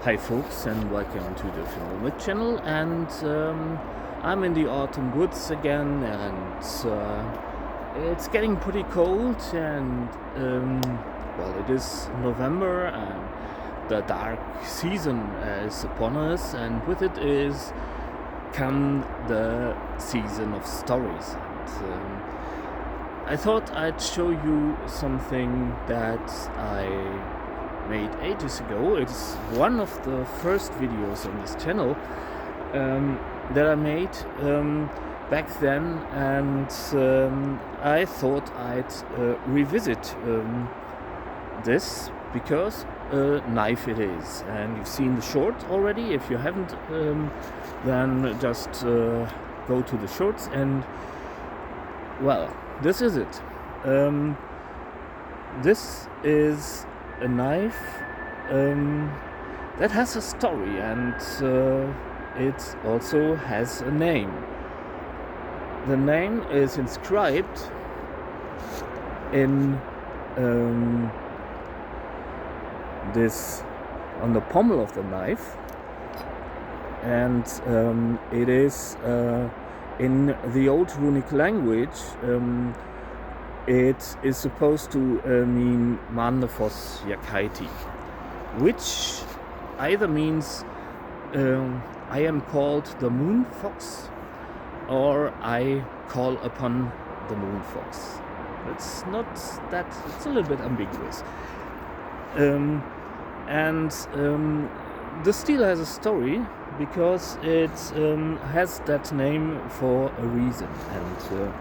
Hi folks, and welcome to the Film channel. And I'm in the autumn woods again, and it's getting pretty cold. And well, it is November, and the dark season is upon us, and with it is come the season of stories. And I thought I'd show you something that I made ages ago. It's one of the first videos on this channel that I made back then, and I thought I'd revisit this because knife it is. And you've seen the short already. If you haven't, then just go to the shorts, and well, this is it. This is a knife that has a story, and it also has a name. The name is inscribed in this on the pommel of the knife, and it is in the old runic language. It is supposed to mean Máandevos Yakaiti, which either means I am called the moon fox, or I call upon the moon fox. It's not that, it's a little bit ambiguous. And the steel has a story because it has that name for a reason, and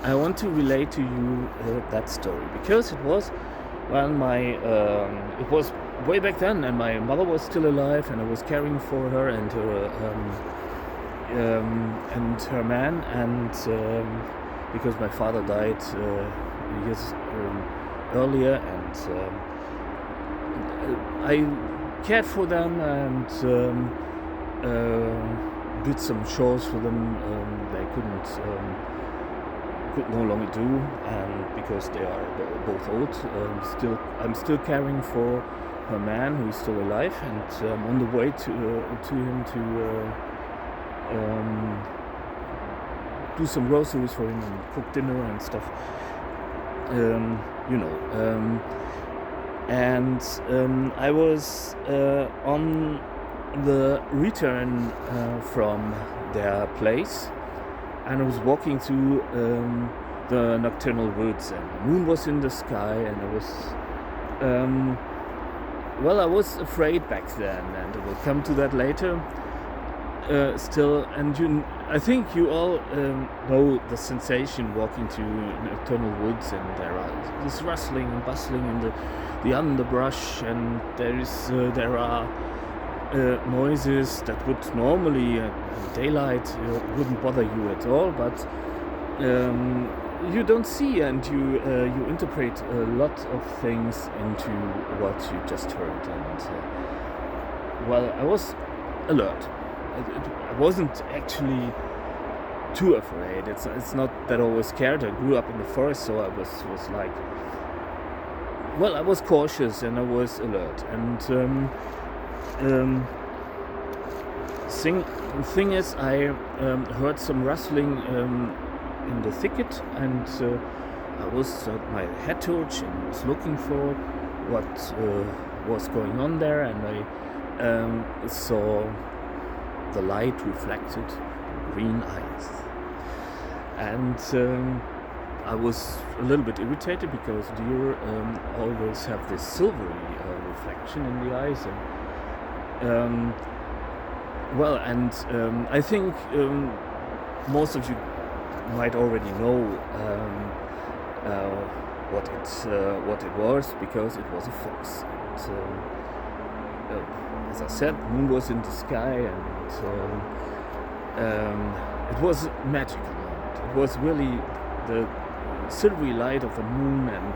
I want to relate to you that story because it was when it was way back then, and my mother was still alive, and I was caring for her and her man, and because my father died years earlier, and I cared for them and did some chores for them. They could no longer do, and because they are both old, I'm still caring for her man, who is still alive, and I'm on the way to him to do some groceries for him and cook dinner and stuff, and I was on the return from their place, and I was walking through the nocturnal woods, and the moon was in the sky, and I was afraid back then, and I will come to that later. Still, and I think you all know the sensation walking through nocturnal woods, and there are this rustling and bustling in the underbrush, and there are noises that would normally daylight wouldn't bother you at all, but you don't see, and you interpret a lot of things into what you just heard. And I was alert. I wasn't actually too afraid. It's not that I was scared. I grew up in the forest, so I was like, well, I was cautious and I was alert. And thing is, I heard some rustling in the thicket, and I was my head torch and was looking for what was going on there, and I saw the light reflected in green eyes, and I was a little bit irritated because deer always have this silvery reflection in the eyes, and I think most of you might already know what it was, because it was a fox. And, as I said, the moon was in the sky, and it was magical. It was really the silvery light of the moon, and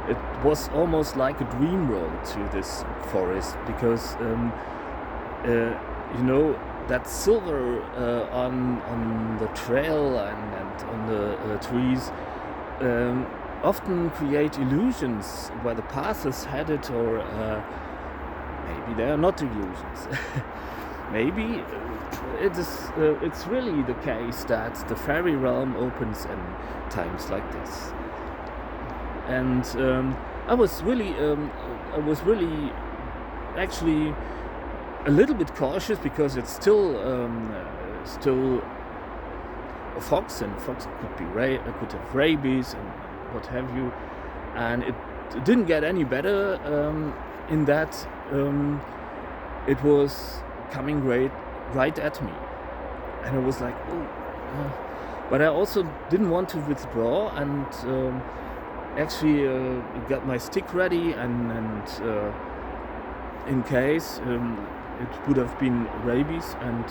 it was almost like a dream road through this forest, because that silver on the trail and on the trees often create illusions where the paths headed, or maybe they are not illusions. Maybe it's really the case that the fairy realm opens in times like this. And I was really actually a little bit cautious, because it's still a fox, and fox could could have rabies and what have you, and it didn't get any better in that it was coming right at me, and I was like, oh. But I also didn't want to withdraw, and actually got my stick ready, and in case it would have been rabies, and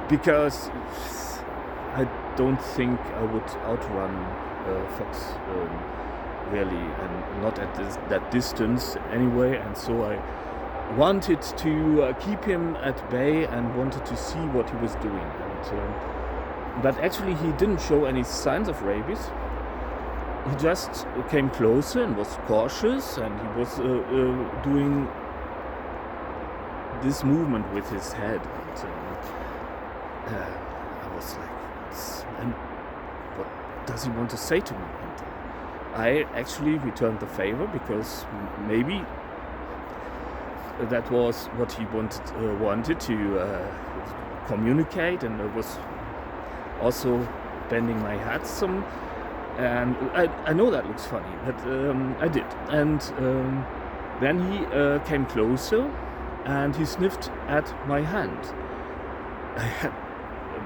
because I don't think I would outrun fox really, and not at that distance anyway, and so I wanted to keep him at bay and wanted to see what he was doing. And, but actually he didn't show any signs of rabies. He just came closer and was cautious, and he was doing this movement with his head. And I was like, and what does he want to say to me? And I actually returned the favor, because maybe that was what he wanted to communicate, and I was also bending my head some. And I know that looks funny, but I did. And then he came closer, and he sniffed at my hand. I had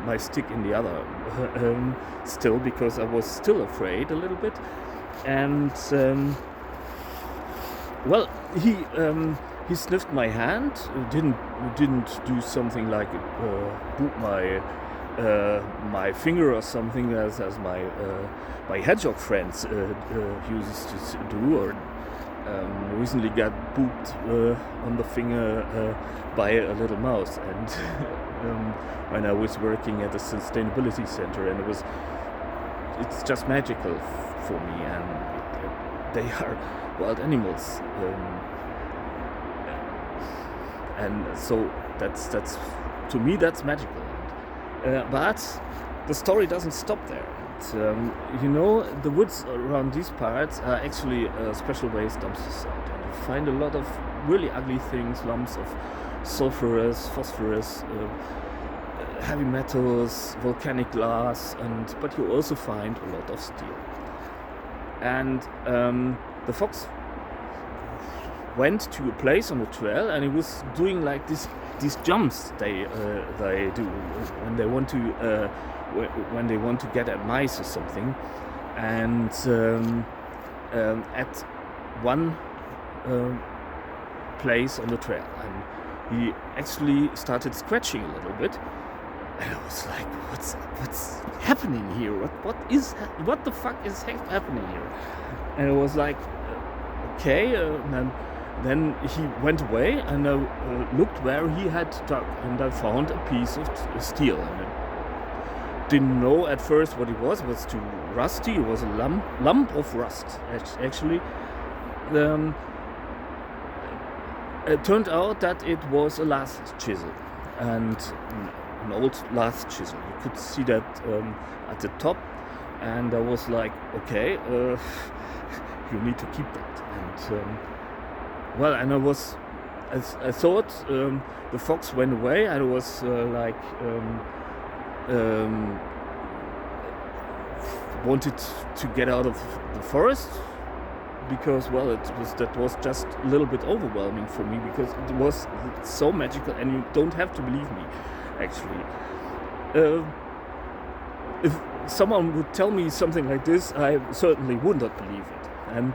my stick in the other still, because I was still afraid a little bit. And well, he sniffed my hand. Didn't do something like boot my finger or something, as my hedgehog friends uses to do, or recently got booped on the finger by a little mouse, and when I was working at the sustainability center, and it's just magical for me, and they are wild animals, and so that's to me that's magical. But the story doesn't stop there. And, the woods around these parts are actually a special waste dumpster site, and you find a lot of really ugly things, lumps of sulfurous, phosphorus, heavy metals, volcanic glass, but you also find a lot of steel. And the fox went to a place on the trail, and he was doing like these jumps they do when they want to get at mice or something. And at one place on the trail, and he actually started scratching a little bit, and I was like, what's happening here? What the fuck is happening here? And it was like, okay, and then he went away, and I looked where he had dug, and I found a piece of steel. And I didn't know at first what it was. It was too rusty. It was a lump of rust, actually. It turned out that it was a lath chisel, and an old lath chisel. You could see that at the top, and I was like, okay, you need to keep that. And well, and I thought the fox went away. I was wanted to get out of the forest, because that was just a little bit overwhelming for me, because it was so magical, and you don't have to believe me, actually. If someone would tell me something like this, I certainly would not believe it. And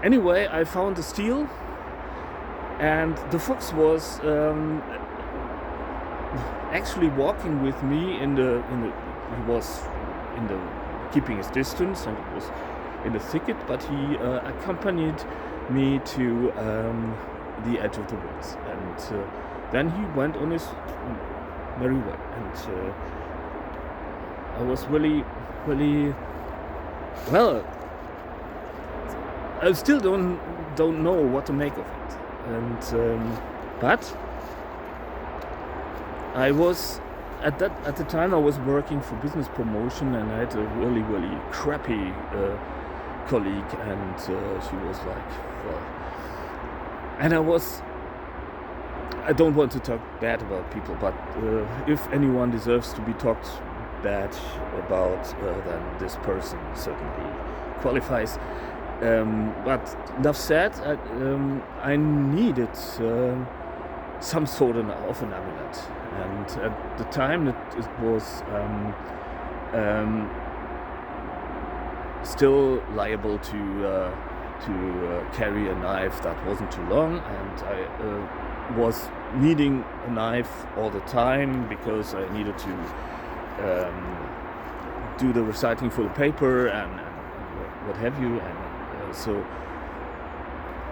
anyway, I found the steel, and the fox was actually walking with me he was keeping his distance, and it was in the thicket, but he accompanied me to the edge of the woods, and then he went on his merry way, and I was really, really, well, I still don't know what to make of it. And but I was at the time I was working for business promotion, and I had a really crappy colleague, and she was like, well, and I don't want to talk bad about people, but if anyone deserves to be talked bad about, then this person certainly qualifies. But enough said, I needed some sort of an amulet, and at the time it was still liable to carry a knife that wasn't too long, and I was needing a knife all the time because I needed to do the recycling for the paper and what have you, and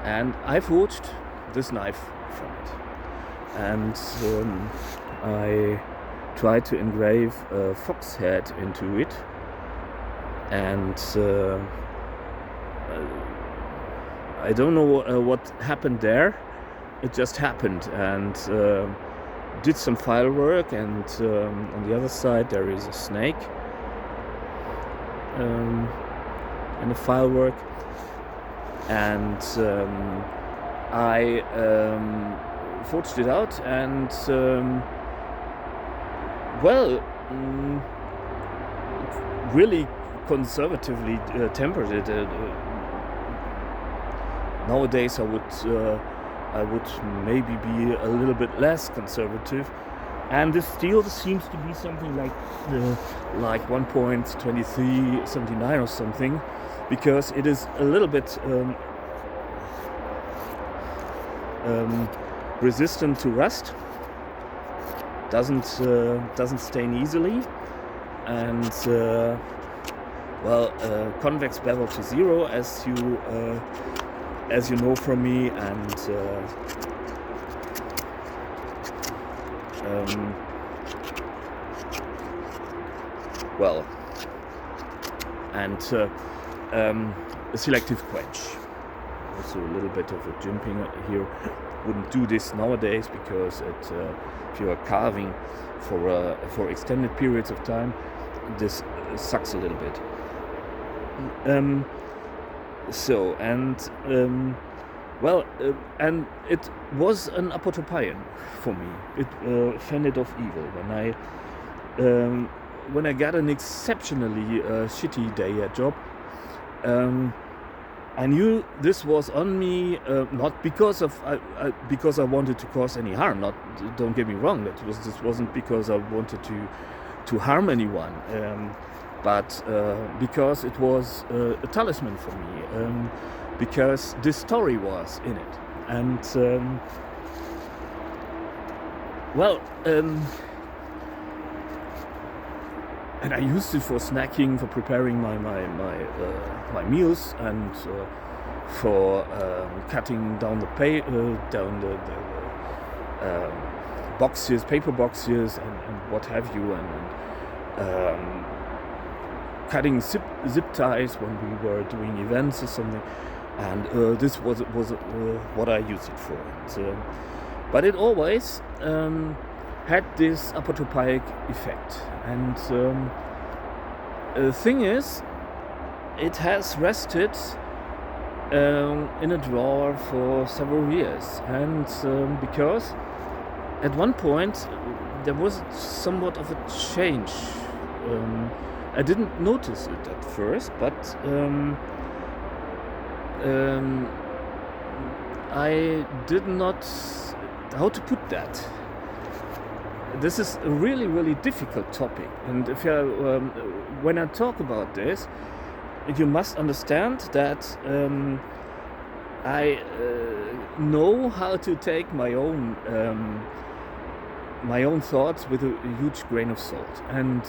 and I forged this knife from it, and I tried to engrave a fox head into it, and I don't know what happened there. It just happened, and did some file work, and on the other side there is a snake in the file work, and I forged it out, and really conservatively tempered it. Nowadays I would maybe be a little bit less conservative, and this steel seems to be something like 1.2379 or something, because it is a little bit resistant to rust, doesn't stain easily, and convex bevel to 0, as you know from me, and a selective quench. Also a little bit of a jimping here. Wouldn't do this nowadays, because if you are carving for extended periods of time, this sucks a little bit. And it was an apotropaion for me. It fended off evil. When I got an exceptionally shitty day at job, I knew this was on me, not because I wanted to cause any harm. Don't get me wrong. This wasn't because I wanted to harm anyone. But because it was a talisman for me, because this story was in it, and and I used it for snacking, for preparing my meals, and for cutting down the boxes, paper boxes, and what have you, and cutting zip ties when we were doing events or something, and this was what I used it for. And, but it always had this apotropaic effect, and the thing is, it has rested in a drawer for several years, and because at one point there was somewhat of a change. I didn't notice it at first, but I did not. How to put that? This is a really difficult topic, and if when I talk about this, you must understand that I know how to take my own thoughts with a huge grain of salt, and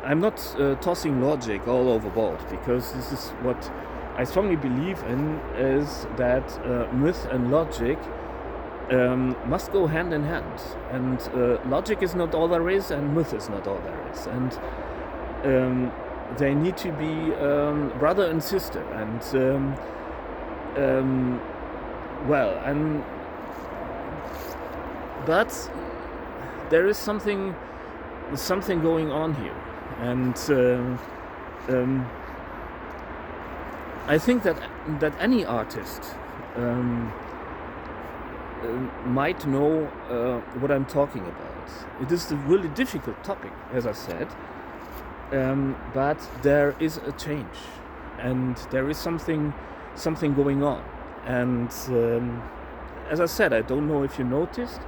I'm not tossing logic all overboard, because this is what I strongly believe in, is that myth and logic must go hand in hand, and logic is not all there is, and myth is not all there is, and they need to be brother and sister, and well, and but there is something going on here, and I think that any artist might know what I'm talking about. It is a really difficult topic, as I said, but there is a change, and there is something going on. And as I said, I don't know if you noticed,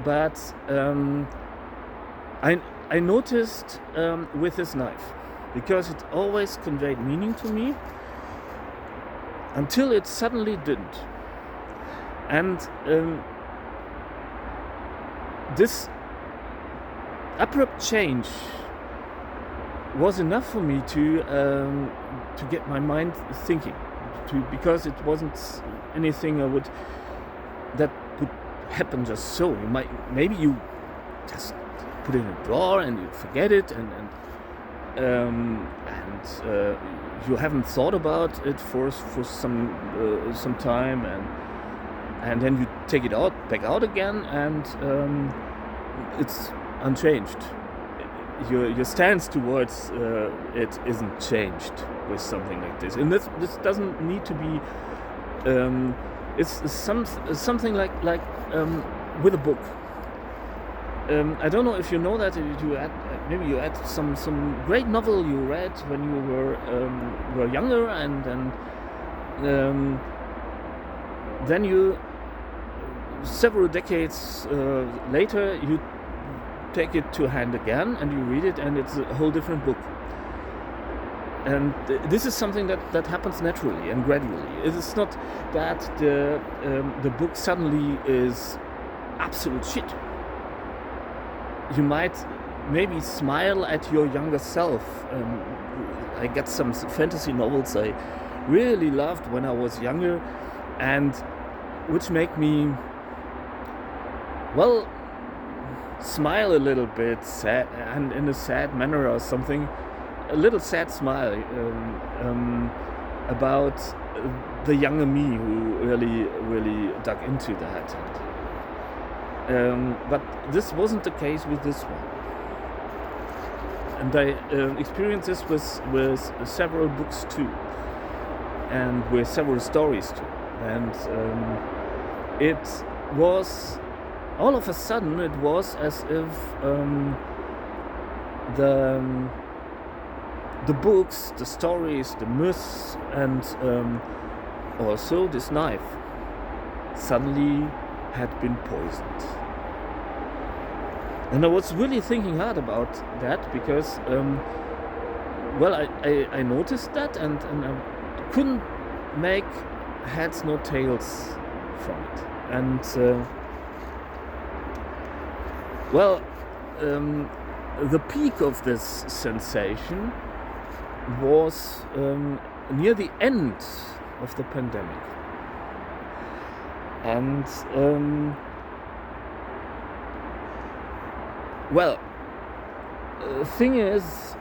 but I noticed with this knife, because it always conveyed meaning to me until it suddenly didn't. And this abrupt change was enough for me to get my mind thinking, because it wasn't anything that would happen just so. Maybe you just put it in a drawer and you forget it, and you haven't thought about it for some time, and then you take it back out again, and it's unchanged. Your stance towards it isn't changed with something like this, and this doesn't need to be. It's something like with a book. I don't know if you know that. Maybe you had some great novel you read when you were younger, and then you, several decades later, you take it to hand again and you read it, and it's a whole different book. And this is something that happens naturally and gradually. It is not that the book suddenly is absolute shit. You might maybe smile at your younger self. I get some fantasy novels I really loved when I was younger, and which make me, well, smile a little bit, sad, and in a sad manner or something, a little sad smile about the younger me who really dug into that. But this wasn't the case with this one, and I experienced this with several books too, and with several stories too, and it was, all of a sudden, it was as if the books, the stories, the myths, and also this knife suddenly had been poisoned. And I was really thinking hard about that, because well, I noticed that, and I couldn't make heads nor tails from it. And well, the peak of this sensation was near the end of the pandemic. And well, the thing is,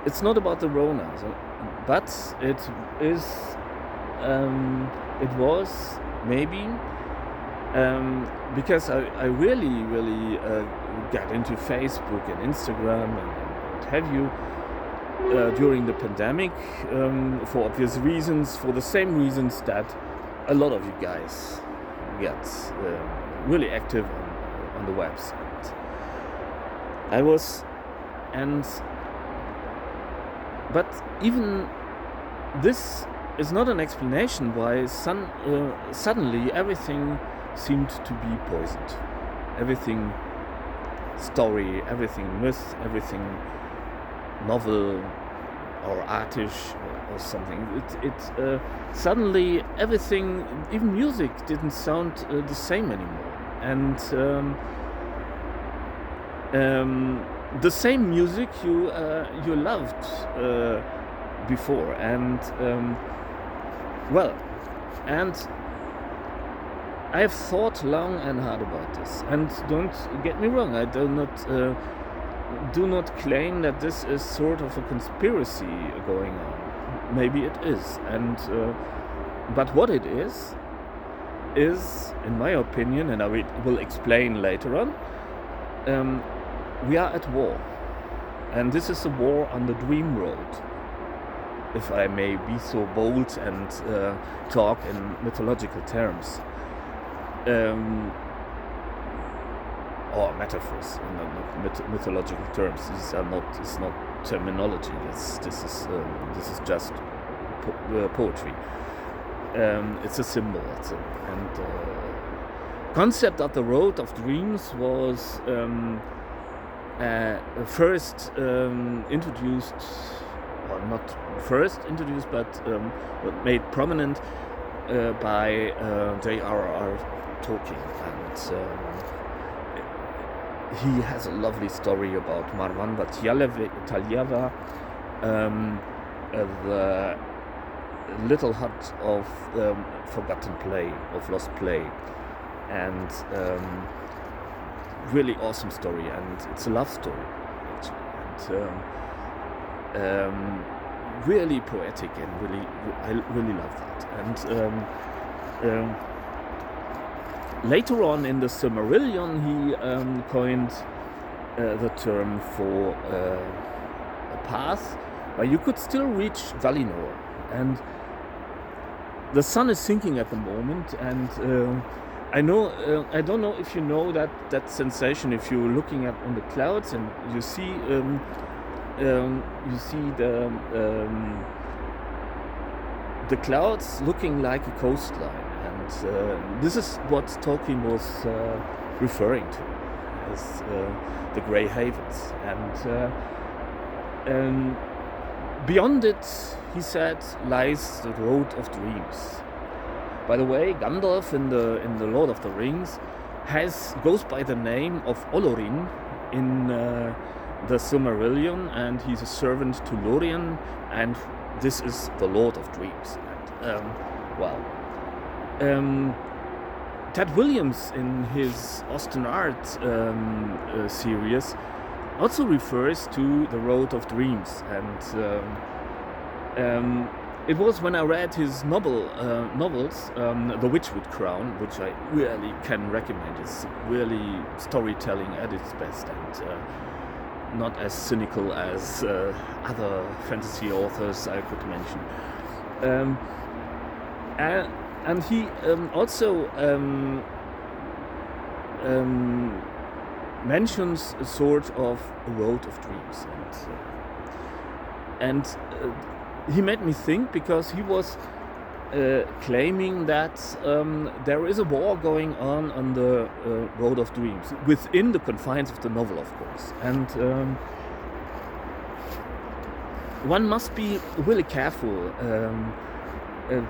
it's not about the Rona, but it is. It was maybe because I really got into Facebook and Instagram and what have you during the pandemic, for obvious reasons, for the same reasons that a lot of you guys get really active on the website. I was, but even this is not an explanation why suddenly everything seemed to be poisoned. Everything story, everything myth, everything novel or artish or something. It suddenly everything, even music, didn't sound the same anymore. And the same music you loved before, and well, and I have thought long and hard about this. And don't get me wrong, I do not do not claim that this is sort of a conspiracy going on. Maybe it is, and but what it is, in my opinion, and I will explain later on, we are at war, and this is a war on the dream road, if I may be so bold and talk in mythological terms. Or metaphors, not mythological terms. It's not terminology. This is just poetry. It's a symbol. And concept of the road of dreams was first introduced, or not first introduced, but made prominent by J.R.R. Tolkien, and he has a lovely story about Marwanda Talyava, the little hut of forgotten play, of lost play, and really awesome story, and it's a love story actually, and really poetic, and I really love that. And later on in the Silmarillion, he coined the term for a path where you could still reach Valinor. And the sun is sinking at the moment, and I don't know if you know that sensation if you're looking on the clouds and you see the clouds looking like a coastline. And this is what Tolkien was referring to as the Grey Havens, and beyond it, he said, lies the Road of Dreams. By the way, Gandalf in the Lord of the Rings goes by the name of Olorin in the Silmarillion, and he's a servant to Lórien, and this is the Lord of Dreams. And Ted Williams in his Austen Art series also refers to the Road of Dreams, and it was when I read his novels, The Witchwood Crown, which I really can recommend. It's really storytelling at its best, and not as cynical as other fantasy authors I could mention. And he also mentions a sort of a road of dreams, and he made me think, because he was claiming that there is a war going on the road of dreams within the confines of the novel, of course, and one must be really careful.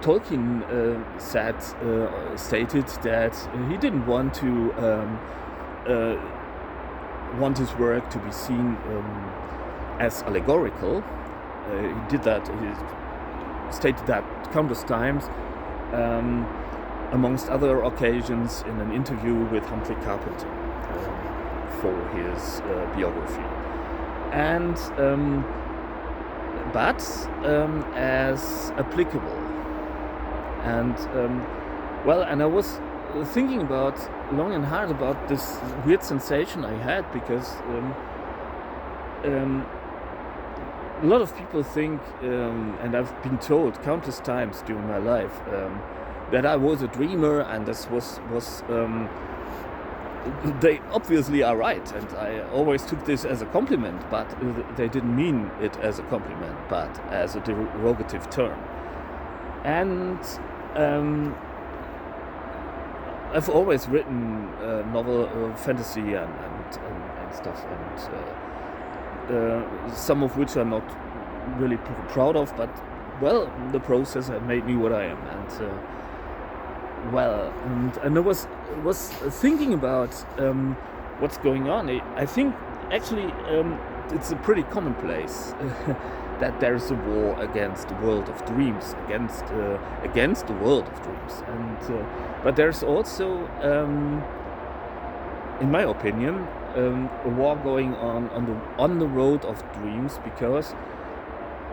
Tolkien stated that he didn't want to want his work to be seen as allegorical. He did that. He stated that countless times, amongst other occasions, in an interview with Humphrey Carpenter for his biography, and but as applicable. And and I was thinking about long and hard about this weird sensation I had, because a lot of people think, and I've been told countless times during my life, that I was a dreamer, and this was they obviously are right, and I always took this as a compliment, but they didn't mean it as a compliment, but as a derogative term. And I've always written novel fantasy and stuff, and some of which I'm not really proud of, but the process had made me what I am, and I was thinking about what's going on. I think actually it's a pretty commonplace that there's a war against the world of dreams, against the world of dreams, and but there's also in my opinion, a war going on the road of dreams, because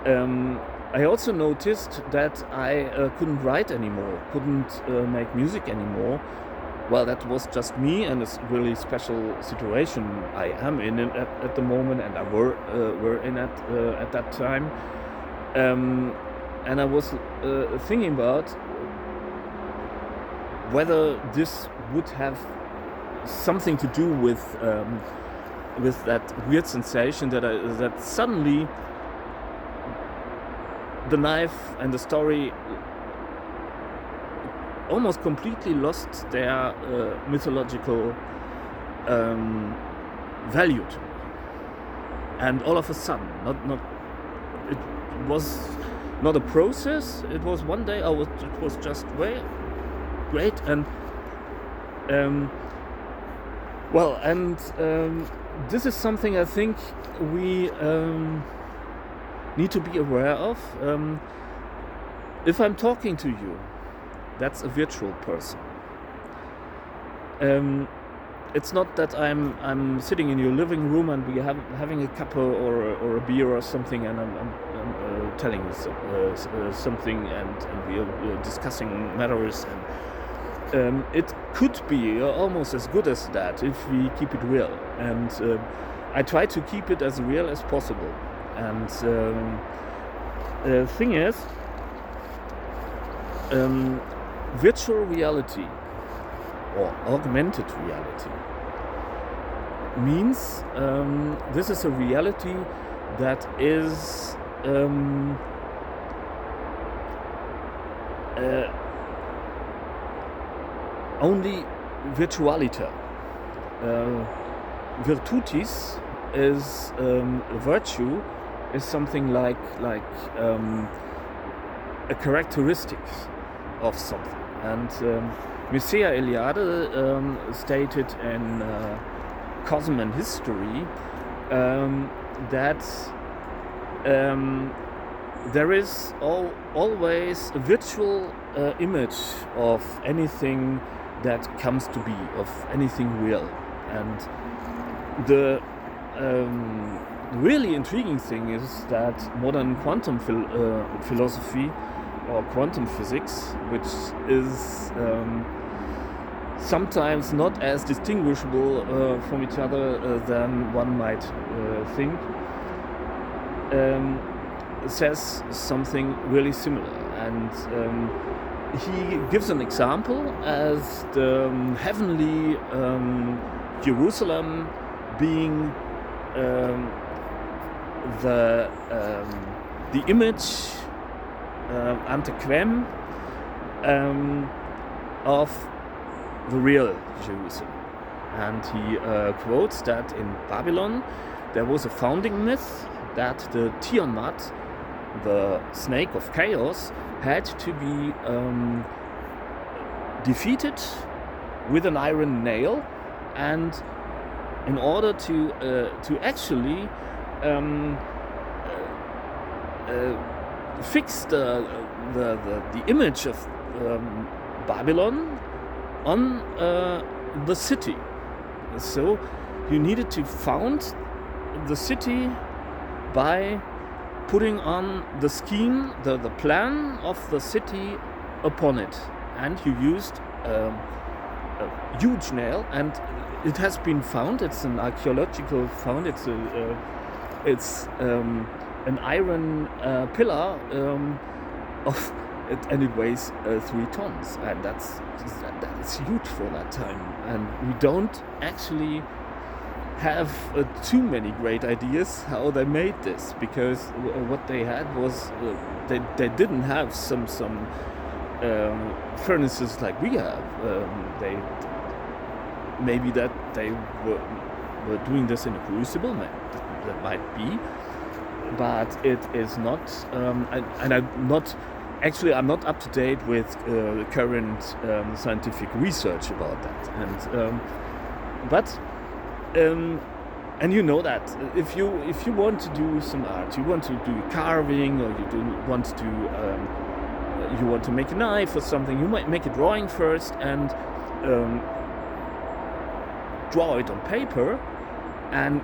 I also noticed that I couldn't write anymore, couldn't make music anymore. Well, that was just me, and it's a really special situation I am in at the moment, and I were in at that time. And I was thinking about whether this would have something to do with that weird sensation that suddenly the knife and the story almost completely lost their mythological value to me. And all of a sudden, it was not a process. It was one day it was just great, and this is something I think we need to be aware of. If I'm talking to you, that's a virtual person. It's not that I'm sitting in your living room and we having a cup or a beer or something, and I'm telling you something, and we are discussing matters, and it could be almost as good as that if we keep it real. And I try to keep it as real as possible. And the thing is, virtual reality or augmented reality means this is a reality that is only virtualita. Virtutis is virtue is something like a characteristic of something. And Mircea Eliade stated in Cosm and History that there is always a virtual image of anything that comes to be, of anything real. And the really intriguing thing is that modern quantum philosophy or quantum physics, which is sometimes not as distinguishable from each other than one might think, says something really similar. And he gives an example as the heavenly Jerusalem being the image ante quem of the real Jerusalem. And he quotes that in Babylon there was a founding myth that the Tiamat, the snake of chaos, had to be defeated with an iron nail, and in order to actually fix the image of Babylon on the city. So you needed to found the city by putting on the scheme, the plan of the city upon it, and you used a huge nail, and it has been found. It's an archaeological found. It's an iron pillar of it, and it weighs 3 tons, and that is huge for that time. And we don't actually have too many great ideas how they made this, because what they had was they didn't have some furnaces like we have. Maybe that they were doing this in a crucible, that might be, but it is not. And I'm not up to date with current scientific research about that. And you know that if you want to do some art, you want to do carving, or you want to make a knife or something, you might make a drawing first, and draw it on paper and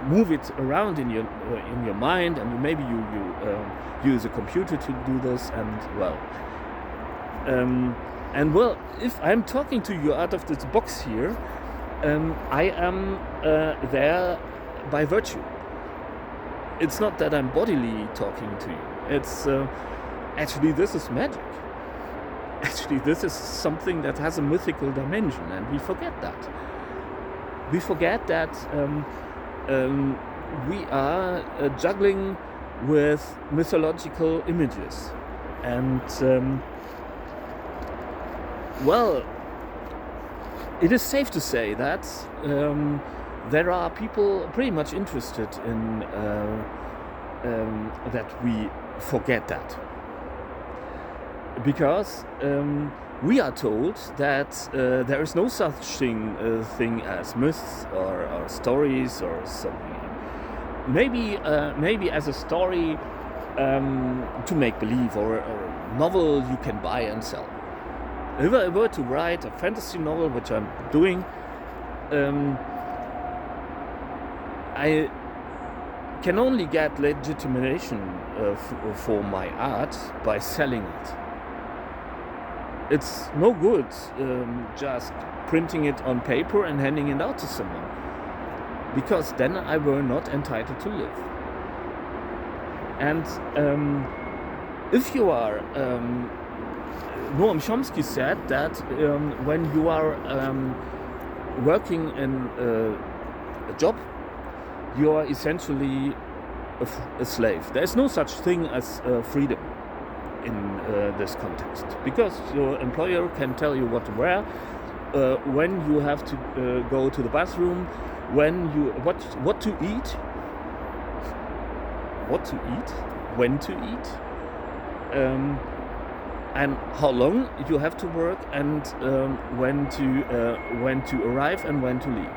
move it around in your mind, and maybe you use a computer to do this, and well, if I'm talking to you out of this box here, I am there by virtue. It's not that I'm bodily talking to you. It's actually, this is magic. Actually, this is something that has a mythical dimension, and we forget that. We forget that we are juggling with mythological images, and well, it is safe to say that there are people pretty much interested in that we forget that, because we are told that there is no such thing as myths or stories or something. Maybe as a story to make believe, or a novel you can buy and sell. If I were to write a fantasy novel, which I'm doing, I can only get legitimation for my art by selling it. It's no good just printing it on paper and handing it out to someone, because then I were not entitled to live. And if you are, Noam Chomsky said that when you are working in a job, you are essentially a slave. There is no such thing as freedom in this context, because your employer can tell you what to wear, when you have to go to the bathroom, when you what to eat, when to eat, and how long you have to work, and when to arrive and when to leave,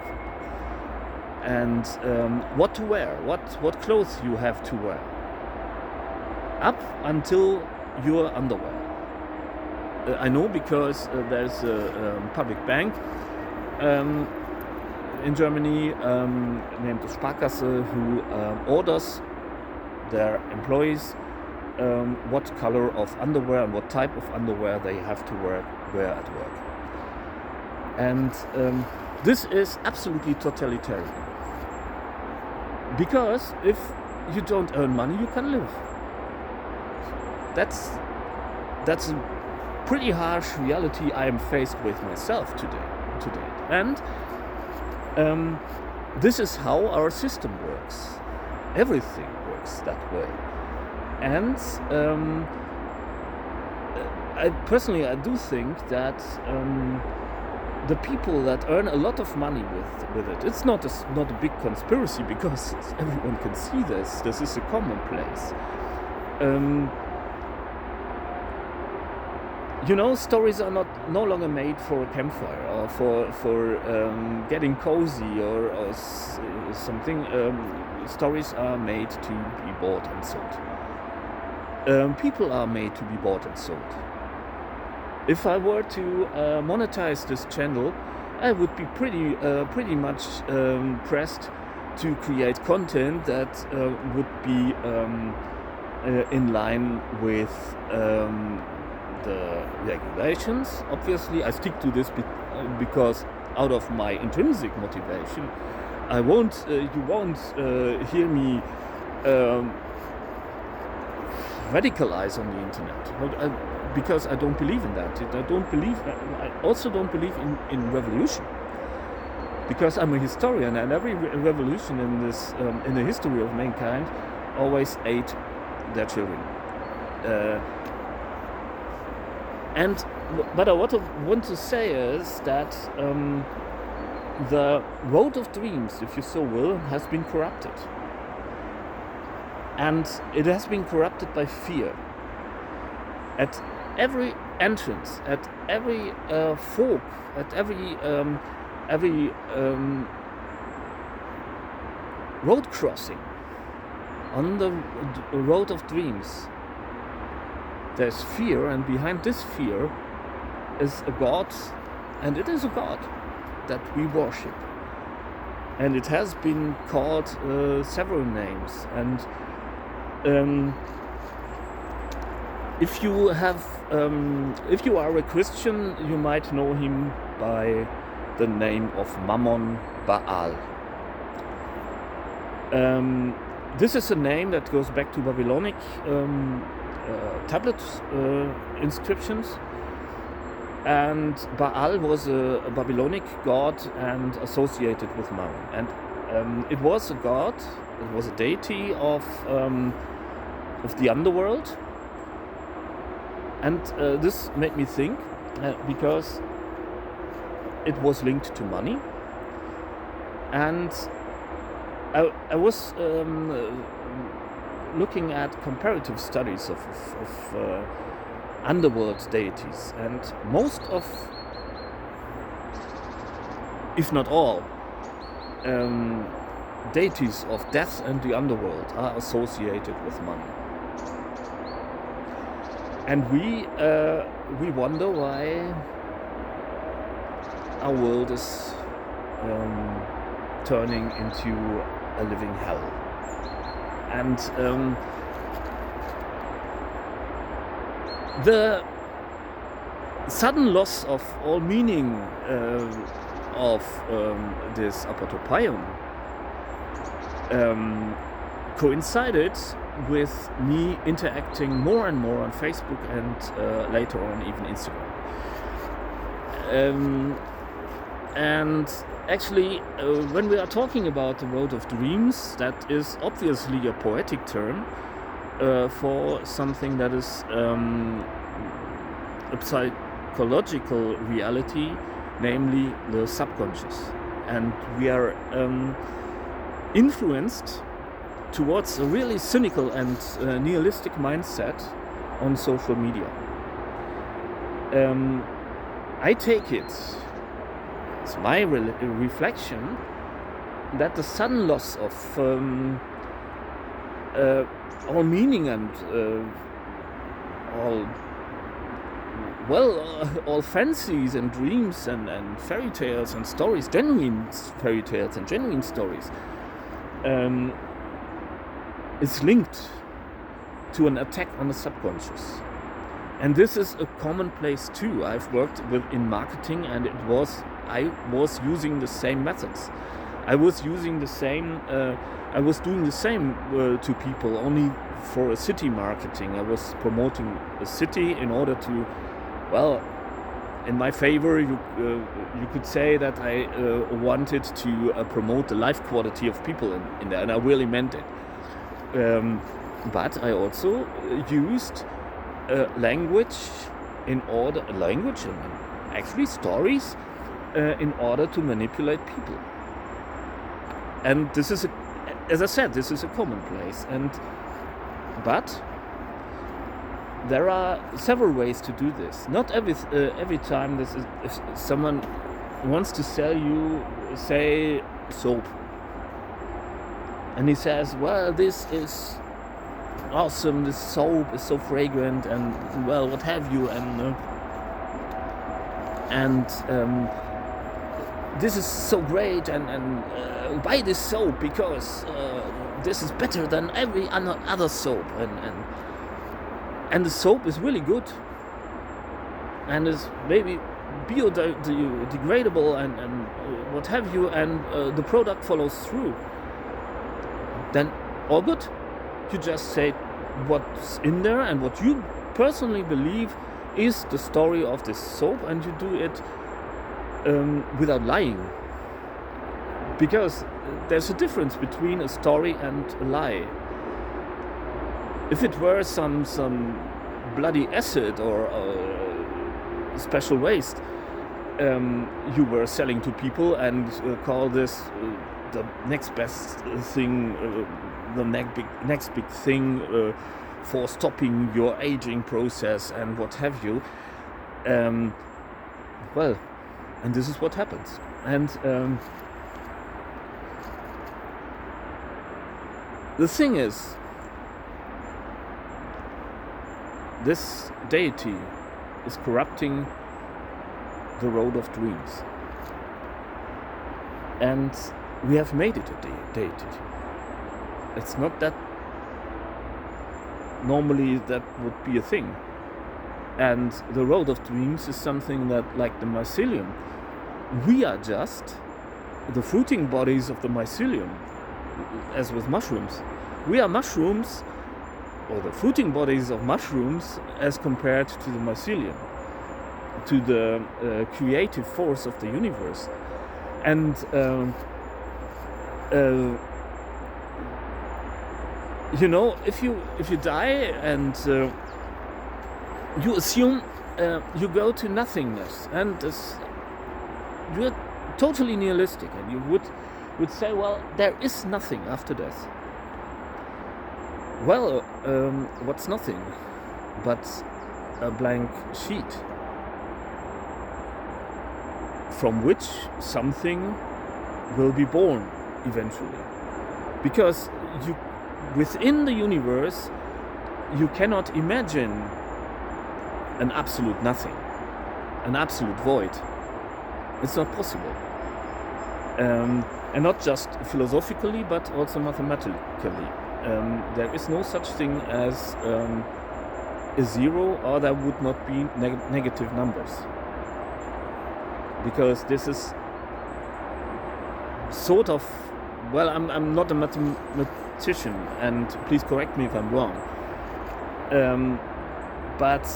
and what to wear, what clothes you have to wear, up until your underwear. I know, because there's a public bank in Germany named the Sparkasse, who orders their employees what color of underwear and what type of underwear they have to wear at work. And this is absolutely totalitarian, because if you don't earn money, you can live. That's a pretty harsh reality I am faced with myself today. And this is how our system works. Everything works that way. And I do think that the people that earn a lot of money with it, it's not a big conspiracy, because everyone can see this. This is a commonplace. Stories are no longer made for a campfire or for getting cozy or something. Stories are made to be bought and sold. People are made to be bought and sold. If I were to monetize this channel, I would be pretty much pressed to create content that would be in line with the regulations. Obviously, I stick to this because out of my intrinsic motivation, you won't hear me radicalize on the internet, because I don't believe in that. I also don't believe in revolution, because I'm a historian, and every revolution in the history of mankind always ate their children. But what I want to say is that the road of dreams, if you so will, has been corrupted. And it has been corrupted by fear. At every entrance, at every fork, at every road crossing on the road of dreams, there's fear, and behind this fear is a God, and it is a God. that we worship. And it has been called several names. And if you are a Christian, you might know him by the name of Mammon Baal. This is a name that goes back to Babylonic tablet inscriptions, and Baal was a Babylonic god and associated with Mammon, and it was a god, it was a deity of the underworld, and this made me think because it was linked to money, and I was looking at comparative studies of underworld deities, and most of, if not all, deities of death and the underworld are associated with money. And we wonder why our world is turning into a living hell. And the sudden loss of all meaning of this apotopaion coincided with me interacting more and more on Facebook and later on even Instagram. And actually, when we are talking about the Road of Dreams, that is obviously a poetic term for something that is a psychological reality, namely the subconscious. And we are influenced towards a really cynical and nihilistic mindset on social media. I take it, it's my reflection, that the sudden loss of all meaning and all fancies and dreams and fairy tales and stories, genuine fairy tales and genuine stories, is linked to an attack on the subconscious. And this is a commonplace too. I've worked in marketing, and I was using the same methods. I was doing the same to people, only for a city marketing. I was promoting a city in order to, in my favor, you could say that I wanted to promote the life quality of people in there, and I really meant it. But I also used language and actually stories in order to manipulate people. And this is, as I said, this is a commonplace. But there are several ways to do this. Not every time this is, if someone wants to sell you, say, soap, and he says, well, this is awesome, this soap is so fragrant, and what have you, and this is so great, and buy this soap because this is better than every other soap, and the soap is really good, and is maybe biodegradable and what have you, and the product follows through. Then all good. You just say what's in there and what you personally believe is the story of this soap, and you do it without lying. Because there's a difference between a story and a lie. If it were some bloody acid or special waste you were selling to people and call this the next best thing, the next big thing for stopping your aging process and what have you, and this is what happens. And the thing is, this deity is corrupting the Road of Dreams. and we have made it a deity. It's not that normally that would be a thing. And the world of dreams is something that, like the mycelium, we are just the fruiting bodies of the mycelium, as with mushrooms. We are mushrooms, or the fruiting bodies of mushrooms, as compared to the mycelium, to the creative force of the universe. And you know, if you die and you assume you go to nothingness, and you're totally nihilistic, and you would say, well, there is nothing after death. Well, what's nothing but a blank sheet from which something will be born eventually? Because within the universe, you cannot imagine an absolute nothing, an absolute void. It's not possible. And not just philosophically, but also mathematically. There is no such thing as a zero, or there would not be negative numbers. Because this is sort of, well, I'm not a mathematician, and please correct me if I'm wrong. But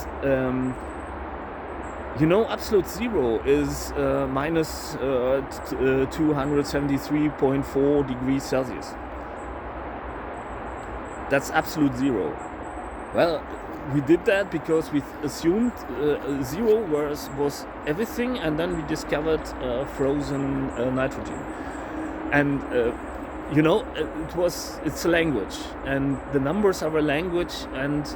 you know, absolute zero is minus 273.4 degrees Celsius. That's absolute zero. Well, we did that because we assumed zero was everything, and then we discovered frozen nitrogen. And you know, it's a language, and the numbers are a language. And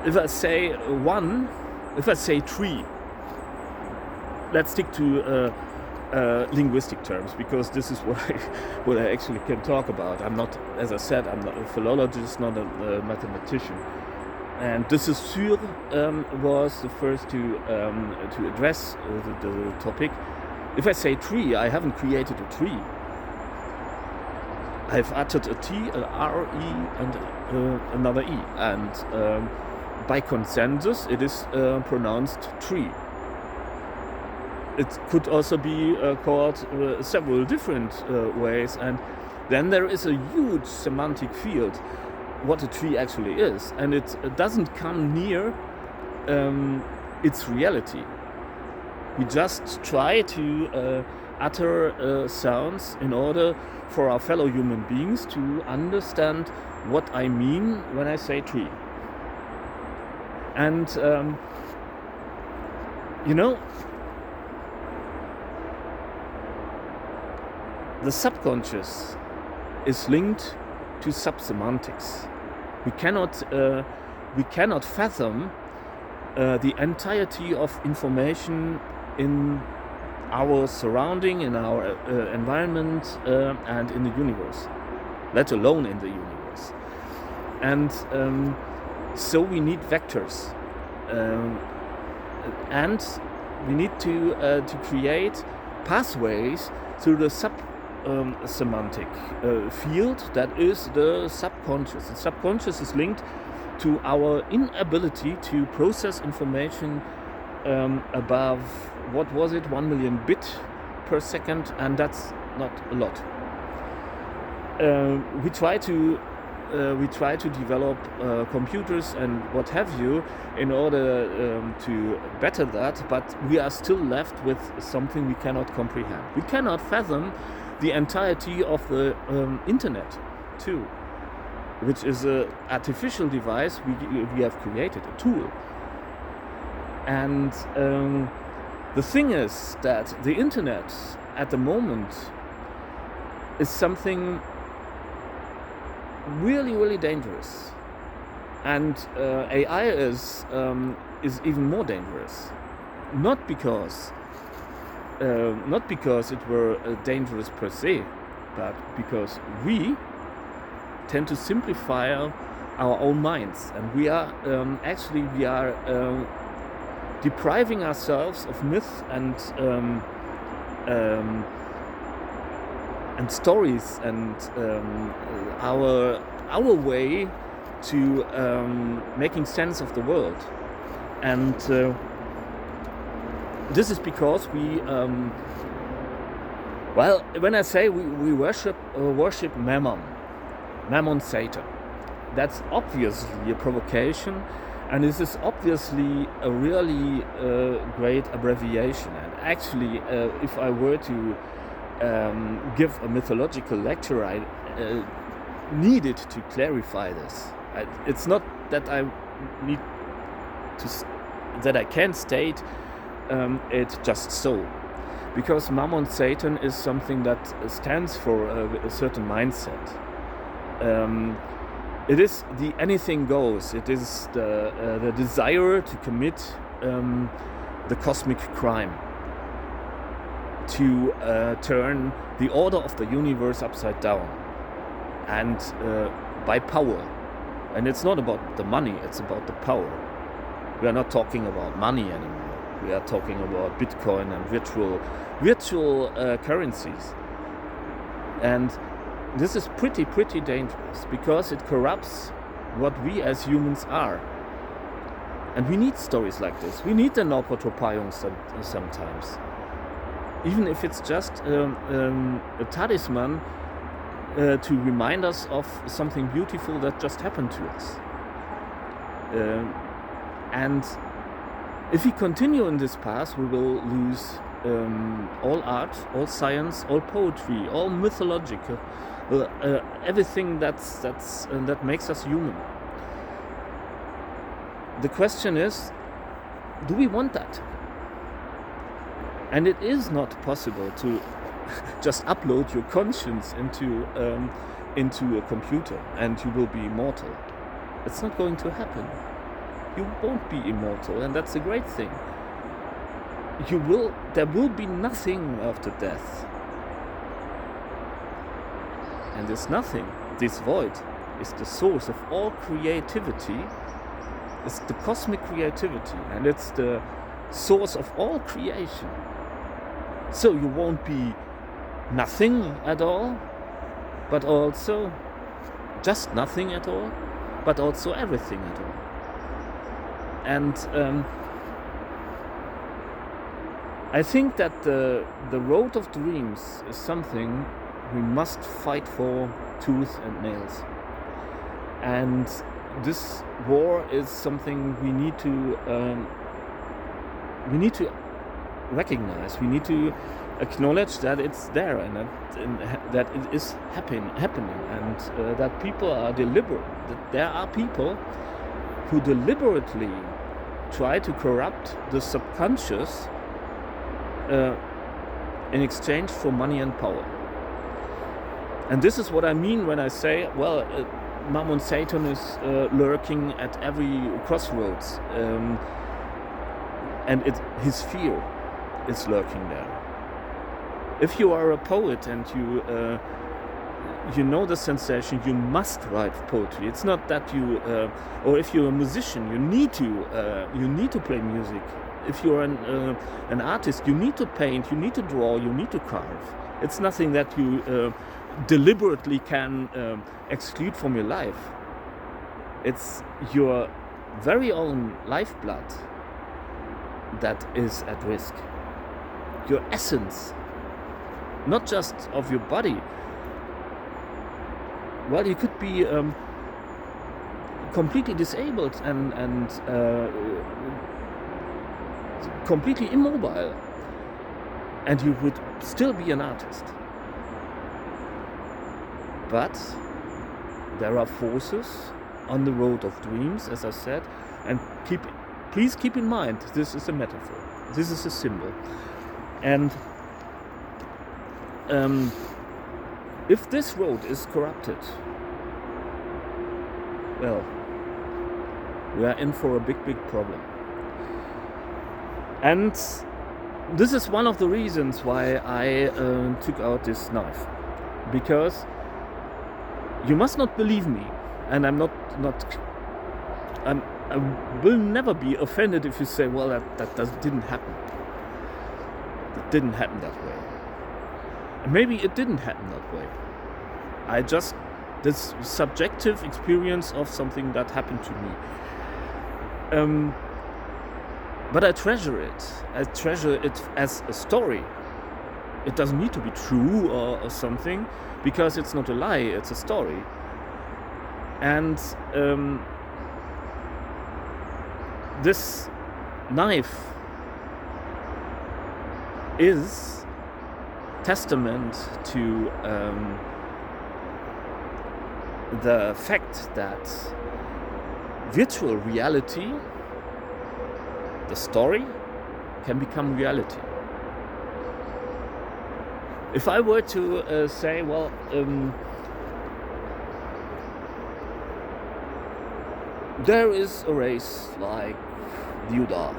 if I say 1, if I say 3, let's stick to linguistic terms, because this is what I actually can talk about. I'm not, as I said, I'm not a philologist, not a mathematician. And de Saussure was the first to address the topic. If I say tree, I haven't created a tree. I've uttered a T, an R, E, and another E. And by consensus, it is pronounced tree. It could also be called several different ways. And then there is a huge semantic field, what a tree actually is. And it doesn't come near its reality. We just try to utter sounds in order for our fellow human beings to understand what I mean when I say tree. And you know, the subconscious is linked to subsemantics. We cannot fathom the entirety of information in our surrounding, in our environment, and in the universe, let alone in the universe. And so we need vectors, and we need to create pathways through the semantic field that is the subconscious. The subconscious is linked to our inability to process information above, what was it, 1 million bit per second, and that's not a lot. We try to develop computers and what have you in order to better that, but we are still left with something we cannot comprehend. We cannot fathom the entirety of the internet too, which is an artificial device we have created, a tool. And the thing is that the internet at the moment is something really, really dangerous, and AI is even more dangerous. Not because it were dangerous per se, but because we tend to simplify our own minds, and we are depriving ourselves of myth and and stories and our way to making sense of the world. And this is because we when I say we worship Mammon Satan, that's obviously a provocation, and this is obviously a really great abbreviation. And actually, if I were to give a mythological lecture, I needed to clarify this. It's not that I need that I can state it just so, because Mammon Satan is something that stands for a certain mindset. It is the anything goes. It is the desire to commit the cosmic crime, to turn the order of the universe upside down, and by power. And it's not about the money, it's about the power. We are not talking about money anymore. We are talking about Bitcoin and virtual currencies. And this is pretty dangerous, because it corrupts what we as humans are. And we need stories like this. We need an Apotropaion sometimes. Even if it's just a talisman to remind us of something beautiful that just happened to us. And if we continue in this path, we will lose all art, all science, all poetry, all mythological, everything that makes us human. The question is, do we want that? And it is not possible to just upload your conscience into a computer and you will be immortal. It's not going to happen. You won't be immortal, and that's a great thing. There will be nothing after death. And this nothing, this void, is the source of all creativity. It's the cosmic creativity, and it's the source of all creation. So you won't be nothing at all, but also just nothing at all, but also everything at all. And I think that the road of dreams is something we must fight for tooth and nails. And this war is something we need to recognize. We need to acknowledge that it's there, and that it is happening, and that people are deliberate. That there are people who deliberately try to corrupt the subconscious in exchange for money and power. And this is what I mean when I say, Mammon Satan is lurking at every crossroads, and his fear is lurking there. If you are a poet and you know the sensation, you must write poetry. It's not that or if you're a musician, you need to play music. If you're an artist, you need to paint, you need to draw, you need to carve. It's nothing that you deliberately can exclude from your life. It's your very own lifeblood that is at risk. Your essence, not just of your body. Well, you could be completely disabled and completely immobile, and you would still be an artist. But there are forces on the road of dreams, as I said, and please keep in mind, this is a metaphor, this is a symbol. And if this road is corrupted, well, we are in for a big problem. And this is one of the reasons why I took out this knife, because you must not believe me, and I will never be offended if you say, well, that didn't happen. It didn't happen that way. Maybe it didn't happen that way. I just, this subjective experience of something that happened to me. But I treasure it. I treasure it as a story. It doesn't need to be true or something, because it's not a lie, it's a story. And this knife is testament to the fact that virtual reality, the story, can become reality. If I were to say, well, there is a race like Judah,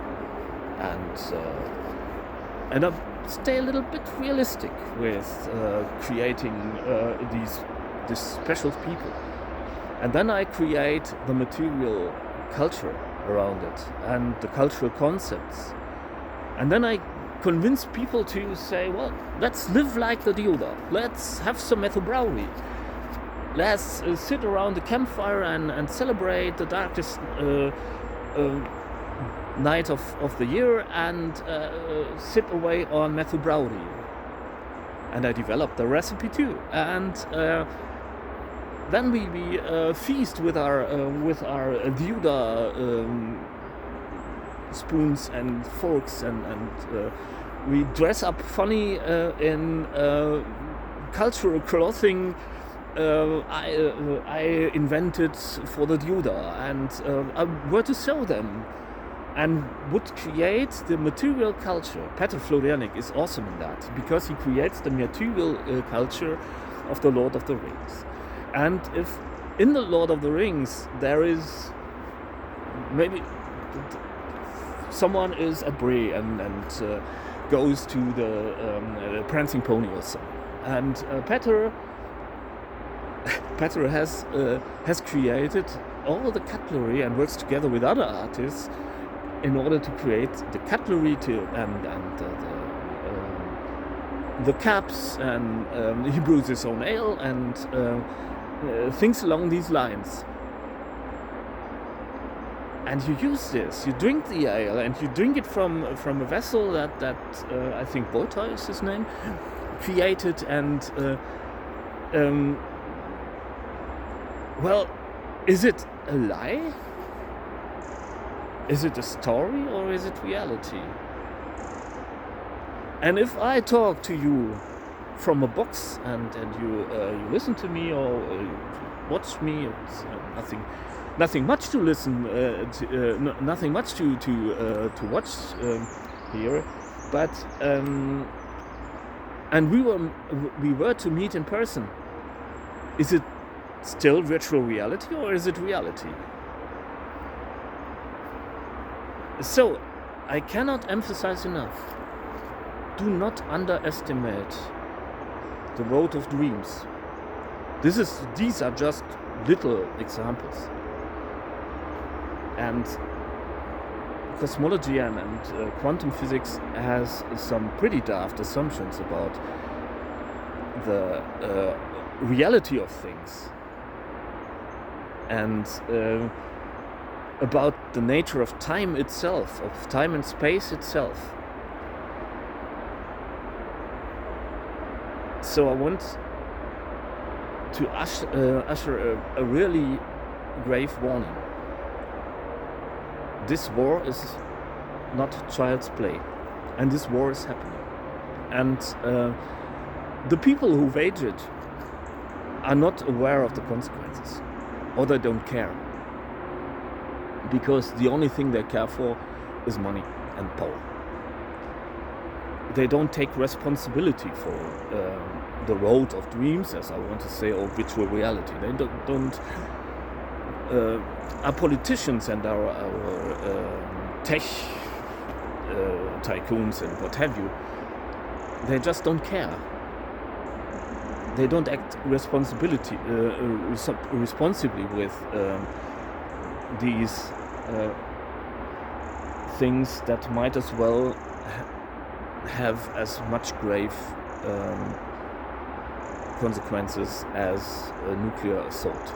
and I stay a little bit realistic with creating these special people, and then I create the material culture around it and the cultural concepts, and then I convince people to say, well, let's live like the Judah, let's have some methobrowery, let's sit around the campfire and celebrate the darkest night of the year and sip away on methobrowery. And I developed the recipe too, and then we feast with our Judah spoons and forks, and we dress up funny in cultural clothing I invented for the Judah, and I were to sell them and would create the material culture. Peter Florianic is awesome in that, because he creates the material culture of the Lord of the Rings. And if in the Lord of the Rings there is maybe someone is at Bray and goes to the prancing pony or something, and Peter has created all the cutlery and works together with other artists in order to create the cutlery and the caps, and he brews his own ale and things along these lines. And you use this, you drink the ale, and you drink it from a vessel that I think Boita is his name, created, and well, is it a lie? Is it a story, or is it reality? And if I talk to you from a box and you listen to me or watch me, it's nothing much to listen, nothing much to watch here, but and we were to meet in person. Is it still virtual reality, or is it reality? So I cannot emphasize enough, do not underestimate the road of dreams. These are just little examples. And cosmology and quantum physics has some pretty daft assumptions about the reality of things, and about the nature of time itself, of time and space itself. So I want to usher a really grave warning. This war is not child's play, and this war is happening. And the people who wage it are not aware of the consequences, or they don't care, because the only thing they care for is money and power. They don't take responsibility for the road of dreams, as I want to say, or virtual reality. They don't our politicians and our tech tycoons and what have you, they just don't care. They don't act responsibly with these things that might as well have as much grave consequences as a nuclear assault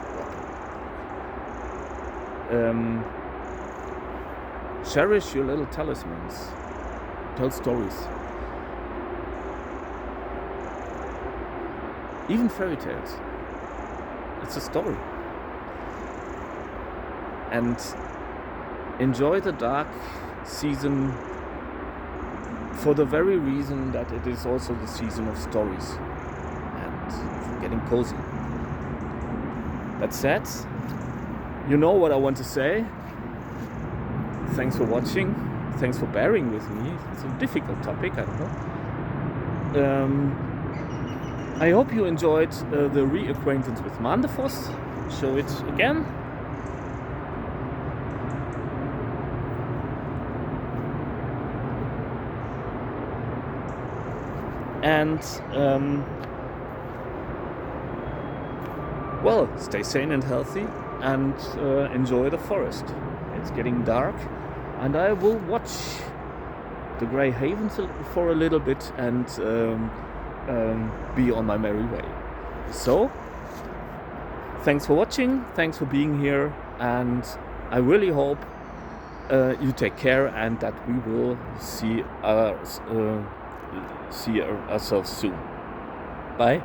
weapon. Cherish your little talismans. Tell stories. Even fairy tales. It's a story. And enjoy the dark season for the very reason that it is also the season of stories and getting cozy. That said, you know what I want to say. Thanks for watching. Thanks for bearing with me. It's a difficult topic, I don't know. I hope you enjoyed the reacquaintance with Máandevos. Show it again. And well, stay sane and healthy and enjoy the forest. It's getting dark, and I will watch the Grey Havens for a little bit and be on my merry way. So, thanks for watching, thanks for being here, and I really hope you take care and that we will see ourselves soon. Bye.